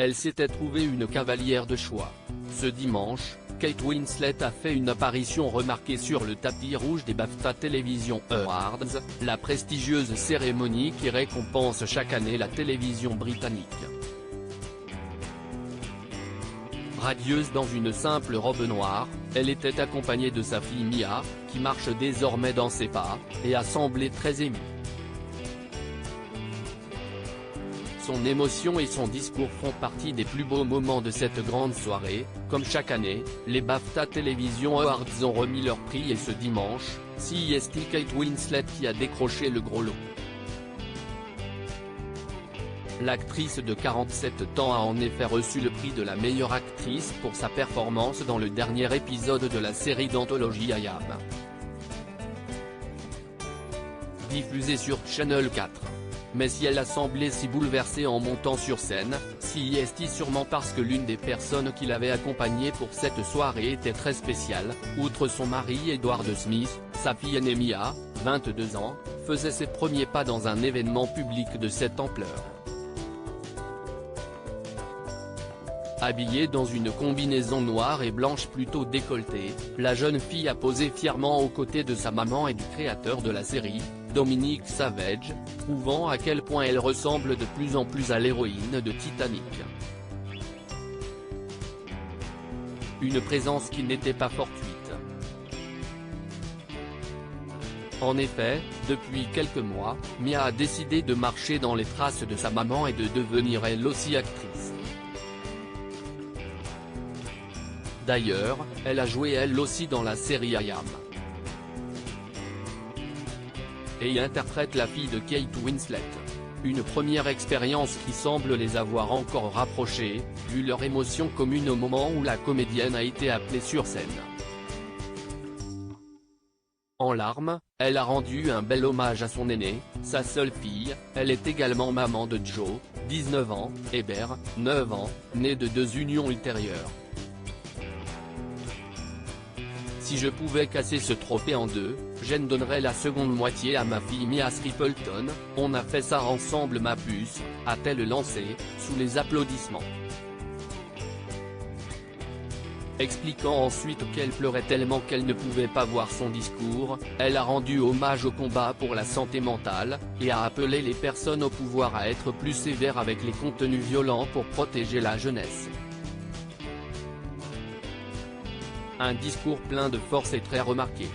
Elle s'était trouvée une cavalière de choix. Ce dimanche, Kate Winslet a fait une apparition remarquée sur le tapis rouge des BAFTA Television Awards, la prestigieuse cérémonie qui récompense chaque année la télévision britannique. Radieuse dans une simple robe noire, elle était accompagnée de sa fille Mia, qui marche désormais dans ses pas, et a semblé très émue. Son émotion et son discours font partie des plus beaux moments de cette grande soirée. Comme chaque année, les BAFTA Television Awards ont remis leur prix et ce dimanche, c'est Kate Winslet qui a décroché le gros lot. L'actrice de 47 ans a en effet reçu le prix de la meilleure actrice pour sa performance dans le dernier épisode de la série d'anthologie I Am, diffusée sur Channel 4. Mais si elle a semblé si bouleversée en montant sur scène, c'est sûrement parce que l'une des personnes qui l'avait accompagnée pour cette soirée était très spéciale. Outre son mari Edward Smith, sa fille aînée Mia, 22 ans, faisait ses premiers pas dans un événement public de cette ampleur. Habillée dans une combinaison noire et blanche plutôt décolletée, la jeune fille a posé fièrement aux côtés de sa maman et du créateur de la série, Dominic Savage, prouvant à quel point elle ressemble de plus en plus à l'héroïne de Titanic. Une présence qui n'était pas fortuite. En effet, depuis quelques mois, Mia a décidé de marcher dans les traces de sa maman et de devenir elle aussi actrice. D'ailleurs, elle a joué elle aussi dans la série I Am, et y interprète la fille de Kate Winslet. Une première expérience qui semble les avoir encore rapprochés, vu leur émotion commune au moment où la comédienne a été appelée sur scène. En larmes, elle a rendu un bel hommage à son aînée, sa seule fille. Elle est également maman de Joe, 19 ans, et Bear, 9 ans, nés de 2 unions ultérieures. Si je pouvais casser ce trophée en deux, j'en donnerais la seconde moitié à ma fille Mia Stapleton. On a fait ça ensemble ma puce, a-t-elle lancé, sous les applaudissements. Expliquant ensuite qu'elle pleurait tellement qu'elle ne pouvait pas voir son discours, elle a rendu hommage au combat pour la santé mentale, et a appelé les personnes au pouvoir à être plus sévères avec les contenus violents pour protéger la jeunesse. Un discours plein de force et très remarqué.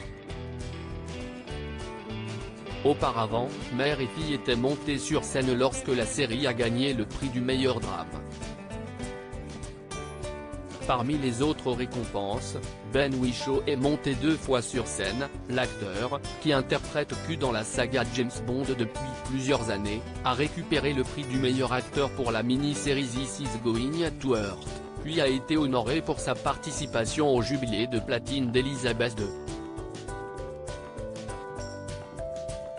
Auparavant, mère et fille étaient montées sur scène lorsque la série a gagné le prix du meilleur drame. Parmi les autres récompenses, Ben Whishaw est monté 2 fois sur scène. L'acteur, qui interprète Q dans la saga James Bond depuis plusieurs années, a récupéré le prix du meilleur acteur pour la mini-série This Is Going to Hurt, puis a été honoré pour sa participation au jubilé de platine d'Elizabeth II.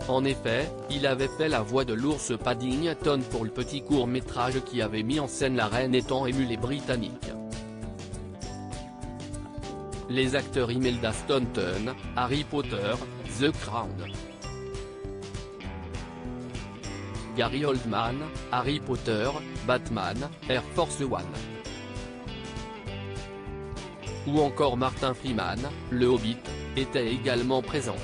En effet, il avait fait la voix de l'ours Paddington pour le petit court-métrage qui avait mis en scène la reine étant ému les Britanniques. Les acteurs Imelda Staunton, Harry Potter, The Crown. Gary Oldman, Harry Potter, Batman, Air Force One. Ou encore Martin Freeman, Le Hobbit, étaient également présents.